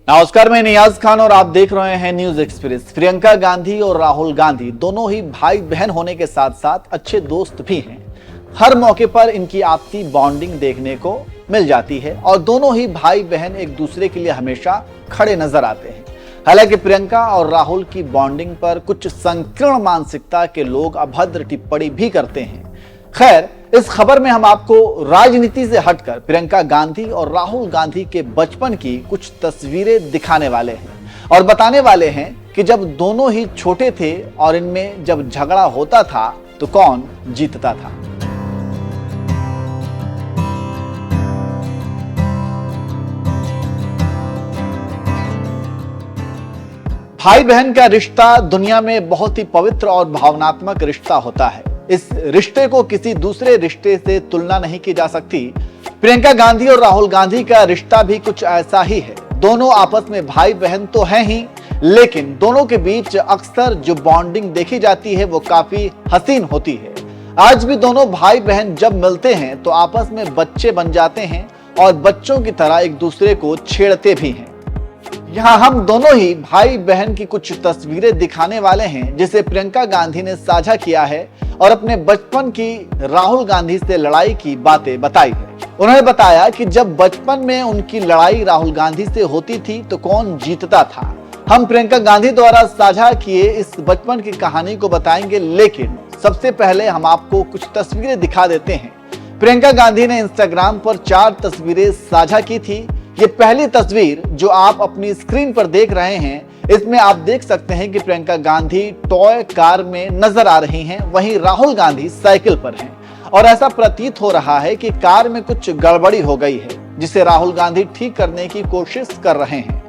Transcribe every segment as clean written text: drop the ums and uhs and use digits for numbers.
नमस्कार, मैं नियाज खान और आप देख रहे हैं न्यूज एक्सप्रेस। प्रियंका गांधी और राहुल गांधी दोनों ही भाई बहन होने के साथ साथ अच्छे दोस्त भी हैं। हर मौके पर इनकी आपसी बॉन्डिंग देखने को मिल जाती है और दोनों ही भाई बहन एक दूसरे के लिए हमेशा खड़े नजर आते हैं। हालांकि प्रियंका और राहुल की बॉन्डिंग पर कुछ संकीर्ण मानसिकता के लोग अभद्र टिप्पणी भी करते हैं। खैर, इस खबर में हम आपको राजनीति से हटकर प्रियंका गांधी और राहुल गांधी के बचपन की कुछ तस्वीरें दिखाने वाले हैं और बताने वाले हैं कि जब दोनों ही छोटे थे और इनमें जब झगड़ा होता था तो कौन जीतता था। भाई बहन का रिश्ता दुनिया में बहुत ही पवित्र और भावनात्मक रिश्ता होता है। इस रिश्ते को किसी दूसरे रिश्ते से तुलना नहीं की जा सकती। प्रियंका गांधी और राहुल गांधी का रिश्ता भी कुछ ऐसा ही है। दोनों आपस में भाई बहन तो हैं ही, लेकिन दोनों के बीच अक्सर जो बॉन्डिंग देखी जाती है वो काफी हसीन होती है। आज भी दोनों भाई बहन जब मिलते हैं तो आपस में बच्चे बन जाते हैं और बच्चों की तरह एक दूसरे को छेड़ते भी हैं। यहाँ हम दोनों ही भाई बहन की कुछ तस्वीरें दिखाने वाले हैं जिसे प्रियंका गांधी ने साझा किया है और अपने बचपन की राहुल गांधी से लड़ाई की बातें बताई है। उन्होंने बताया कि जब बचपन में उनकी लड़ाई राहुल गांधी से होती थी तो कौन जीतता था। हम प्रियंका गांधी द्वारा साझा किए इस बचपन की कहानी को बताएंगे, लेकिन सबसे पहले हम आपको कुछ तस्वीरें दिखा देते हैं। प्रियंका गांधी ने इंस्टाग्राम पर 4 तस्वीरें साझा की थी। ये पहली तस्वीर जो आप अपनी स्क्रीन पर देख रहे हैं, इसमें आप देख सकते हैं कि प्रियंका गांधी टॉय कार में नजर आ रही हैं, वहीं राहुल गांधी साइकिल पर हैं और ऐसा प्रतीत हो रहा है कि कार में कुछ गड़बड़ी हो गई है जिसे राहुल गांधी ठीक करने की कोशिश कर रहे हैं।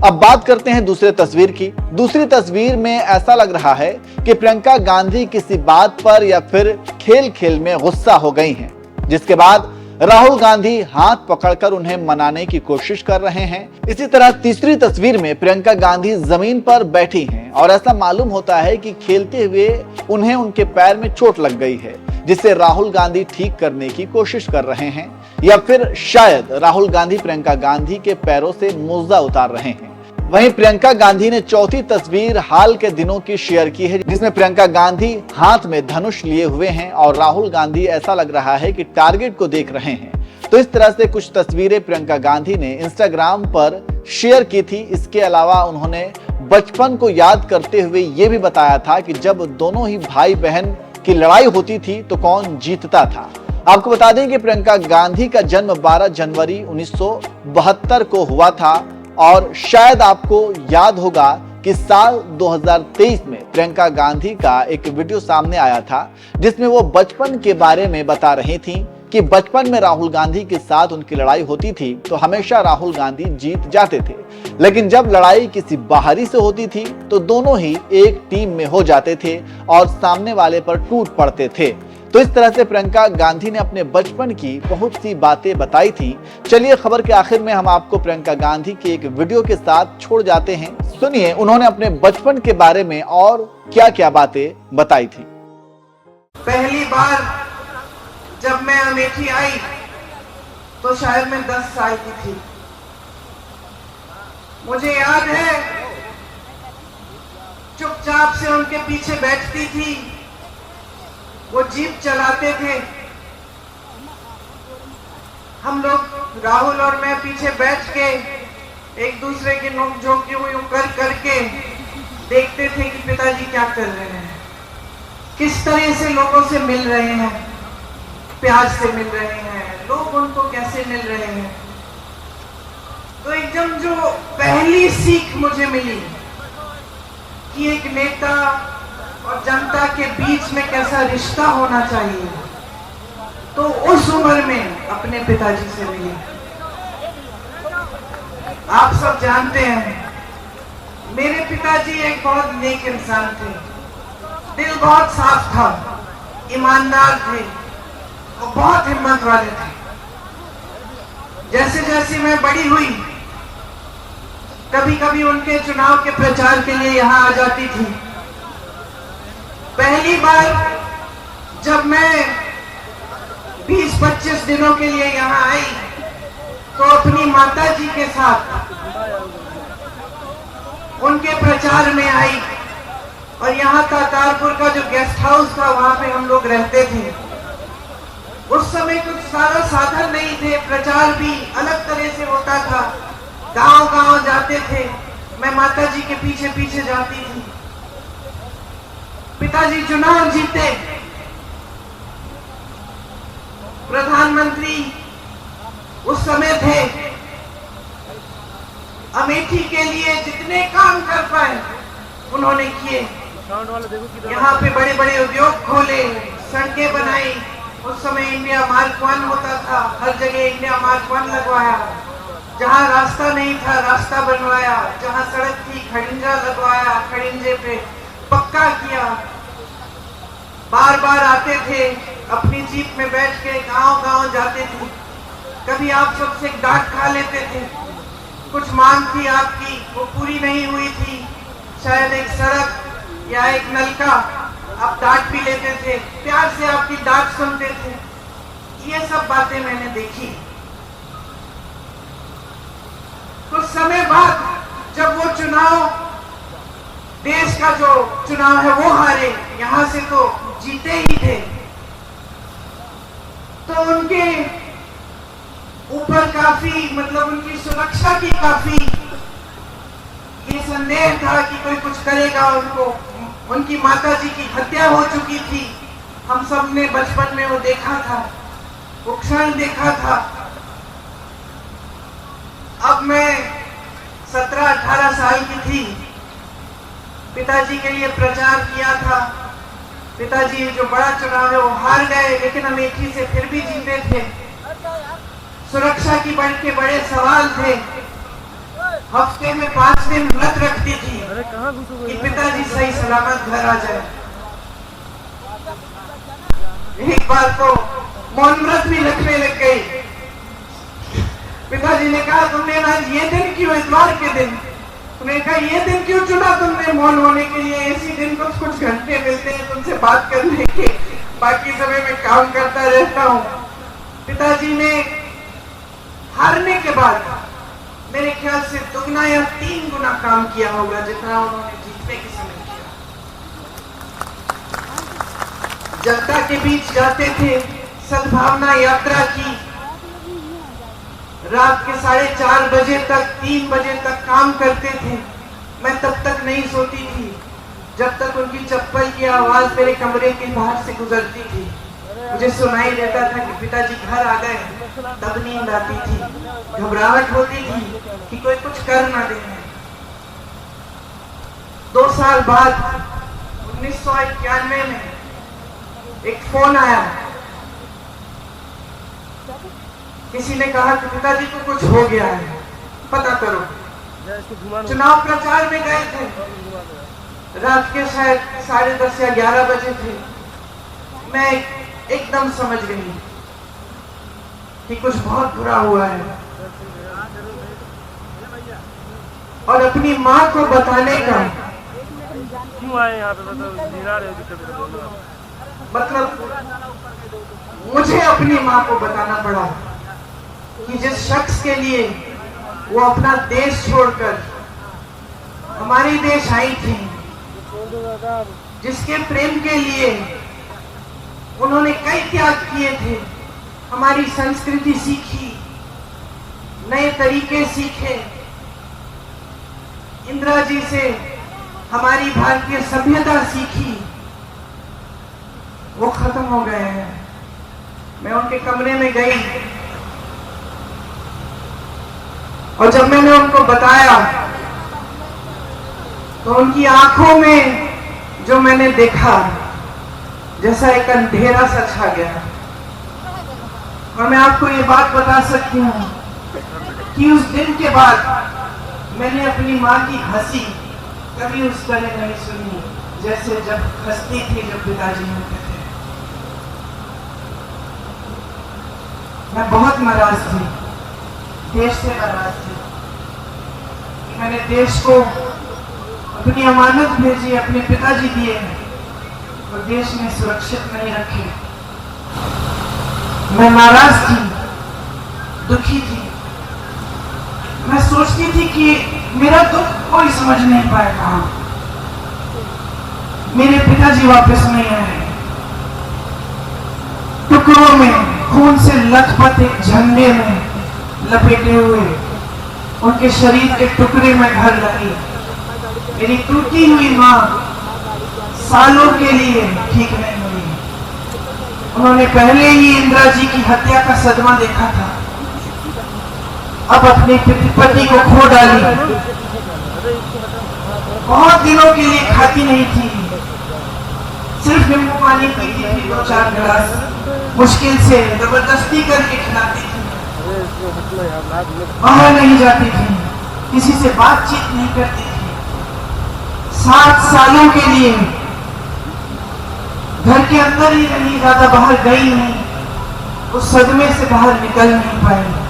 अब बात करते हैं दूसरी तस्वीर की। दूसरी तस्वीर में ऐसा लग रहा है कि प्रियंका गांधी किसी बात पर या फिर खेल खेल में गुस्सा हो गई हैं, जिसके बाद राहुल गांधी हाथ पकड़कर उन्हें मनाने की कोशिश कर रहे हैं। इसी तरह तीसरी तस्वीर में प्रियंका गांधी जमीन पर बैठी हैं और ऐसा मालूम होता है कि खेलते हुए उन्हें उनके पैर में चोट लग गई है, जिसे राहुल गांधी ठीक करने की कोशिश कर रहे हैं या फिर शायद राहुल गांधी प्रियंका गांधी के पैरों से मोजा उतार रहे हैं। वहीं प्रियंका गांधी ने चौथी तस्वीर हाल के दिनों की शेयर की है, जिसमें प्रियंका गांधी हाथ में धनुष लिए हुए हैं और राहुल गांधी ऐसा लग रहा है कि टारगेट को देख रहे हैं। तो इस तरह से कुछ तस्वीरें प्रियंका गांधी ने इंस्टाग्राम पर शेयर की थी। इसके अलावा उन्होंने बचपन को याद करते हुए ये भी बताया था कि जब दोनों ही भाई बहन की लड़ाई होती थी तो कौन जीतता था। आपको बता दें कि प्रियंका गांधी का जन्म 12 जनवरी 1972 को हुआ था और शायद आपको याद होगा कि साल 2023 में प्रियंका गांधी का एक वीडियो सामने आया था जिसमें वो बचपन के बारे में बता रही थी कि बचपन में राहुल गांधी के साथ उनकी लड़ाई होती थी तो हमेशा राहुल गांधी जीत जाते थे, लेकिन जब लड़ाई किसी बाहरी से होती थी तो दोनों ही एक टीम में हो जाते थे और सामने वाले पर टूट पड़ते थे। तो इस तरह से प्रियंका गांधी ने अपने बचपन की बहुत सी बातें बताई थी। चलिए खबर के आखिर में हम आपको प्रियंका गांधी की एक वीडियो के साथ छोड़ जाते हैं। सुनिए उन्होंने अपने बचपन के बारे में और क्या क्या बातें बताई थी। पहली बार जब मैं अमेठी आई तो शायद मैं 10 साल की थी। मुझे याद है चुपचाप से उनके पीछे बैठती थी, वो जीप चलाते थे, हम लोग राहुल और मैं पीछे बैठ के एक दूसरे की नोक-झोंक यूं कर करके देखते थे कि पिताजी क्या कर रहे हैं, किस तरह से लोगों से मिल रहे हैं, प्यार से मिल रहे हैं, लोग उनको कैसे मिल रहे हैं। तो एकदम जो पहली सीख मुझे मिली कि एक नेता और जनता के बीच में कैसा रिश्ता होना चाहिए, तो उस उम्र में अपने पिताजी से मिली। आप सब जानते हैं मेरे पिताजी एक बहुत नेक इंसान थे, दिल बहुत साफ था, ईमानदार थे और बहुत हिम्मत वाले थे। जैसे जैसे मैं बड़ी हुई कभी कभी उनके चुनाव के प्रचार के लिए यहाँ आ जाती थी। पहली बार जब मैं 20-25 दिनों के लिए यहाँ आई तो अपनी माता जी के साथ उनके प्रचार में आई और यहाँ करतारपुर का जो गेस्ट हाउस था वहां पे हम लोग रहते थे। उस समय कुछ सारा साधन नहीं थे, प्रचार भी अलग तरह से होता था। गांव गांव जाते थे, मैं माता जी के पीछे पीछे जाती थी। पिताजी चुनाव जीते, प्रधानमंत्री उस समय थे। अमेठी के लिए जितने काम कर पाए उन्होंने किए। यहाँ पे बड़े बड़े उद्योग खोले, सड़कें बनाई। उस समय इंडिया मार्क 1 होता था, हर जगह इंडिया मार्क 1 लगवाया। जहाँ रास्ता नहीं था रास्ता बनवाया, जहाँ सड़क थी खड़िंजा लगवाया, खड़िंजे पे पक्का किया। बार बार आते थे, अपनी जीप में बैठ के गांव गांव जाते थे। कभी आप सबसे डांट खा लेते थे, कुछ मांग थी आपकी वो पूरी नहीं हुई थी, शायद एक सड़क या एक नलका, आप डांट भी लेते थे, प्यार से आपकी डांट सुनते थे। ये सब बातें मैंने देखी। कुछ समय बाद जब वो चुनाव, देश का जो चुनाव है वो हारे, यहां से तो जीते ही थे, तो उनके ऊपर काफी मतलब उनकी सुरक्षा की काफी ये संदेह था कि कोई कुछ करेगा उनको। उनकी माताजी की हत्या हो चुकी थी, हम सब ने बचपन में वो देखा था, वो क्षण देखा था। अब मैं 17-18 साल की थी, पिताजी के लिए प्रचार किया था। पिताजी जो बड़ा चुनाव है वो हार गए, लेकिन अमेठी से फिर भी जीते थे। सुरक्षा की बड़े सवाल थे। हफ्ते में 5 दिन व्रत रखती थी कि पिताजी सही सलामत घर आ जाए। एक बार तो मौन व्रत भी रखने लग गई। पिताजी ने कहा तुमने आज ये दिन क्यों, इतवार के दिन, तुमने कहा ये दिन क्यों चुना तुमने मौन होने के लिए? इसी दिन कुछ घंटे मिलते हैं तुमसे बात करने के, बाकी समय में काम करता रहता हूँ। पिताजी ने हारने के बाद मेरे ख्याल से 2 या 3 गुना काम किया होगा जितना उन्होंने जीतने के समय किया। जनता के बीच जाते थे, सद्भावना यात्रा की, रात के 4:30 बजे तक 3 बजे तक काम करते थे। मैं तब तक नहीं सोती थी जब तक उनकी चप्पल की आवाज मेरे कमरे के बाहर से गुजरती थी। मुझे सुनाई देता था कि पिताजी घर आ गए, तब नींद आती थी। घबराहट होती थी कि कोई कुछ कर ना दे। 2 साल बाद 1991 में एक फोन आया, किसी ने कहा कि पिताजी को कुछ हो गया है, पता करो। चुनाव प्रचार में गए थे, रात के शायद 10:30 या 11 बजे थे। मैं एकदम समझ गई कि कुछ बहुत बुरा हुआ है, और अपनी माँ को बताने का क्यों आए यहाँ पे, मतलब मुझे अपनी माँ को बताना पड़ा कि जिस शख्स के लिए वो अपना देश छोड़कर हमारे देश आई थी, जिसके प्रेम के लिए उन्होंने कई त्याग किए थे, हमारी संस्कृति सीखी, नए तरीके सीखे, इंदिरा जी से हमारी भारतीय सभ्यता सीखी, वो खत्म हो गए हैं। मैं उनके कमरे में गई और जब मैंने उनको बताया तो उनकी आंखों में जो मैंने देखा, जैसा एक अंधेरा सा छा गया। और मैं आपको ये बात बता सकती हूँ कि उस दिन के बाद मैंने अपनी माँ की हंसी कभी उस तरह नहीं सुनी जैसे जब हंसती थी जब पिताजी होते थे। मैं बहुत नाराज थी, देश से नाराज थी। मैंने देश को अपनी अमानत भेजी, अपने पिताजी दिए और देश में सुरक्षित नहीं रखे। मैं नाराज थी, दुखी थी। मैं सोचती थी कि मेरा दुख कोई समझ नहीं पाएगा। मेरे पिताजी वापस नहीं आए। टुकड़ों में खून से लथपथ एक झंडे में लपेटे हुए उनके शरीर के टुकड़े में घर लगी। मेरी टूटी हुई माँ सालों के लिए ठीक नहीं हुई। उन्होंने पहले ही इंदिरा जी की हत्या का सदमा देखा था, अब अपने पति को खो डाली। बहुत दिनों के लिए खाती नहीं थी, सिर्फ नींबू पानी पीती थी 2-4 गिलास, मुश्किल से जबरदस्ती करके खिलाती थी। बाहर नहीं जाती थी, किसी से बातचीत नहीं करती थी। 7 सालों के लिए घर के अंदर ही रही, ज्यादा बाहर गई नहीं। उस सदमे से बाहर निकल नहीं पाई।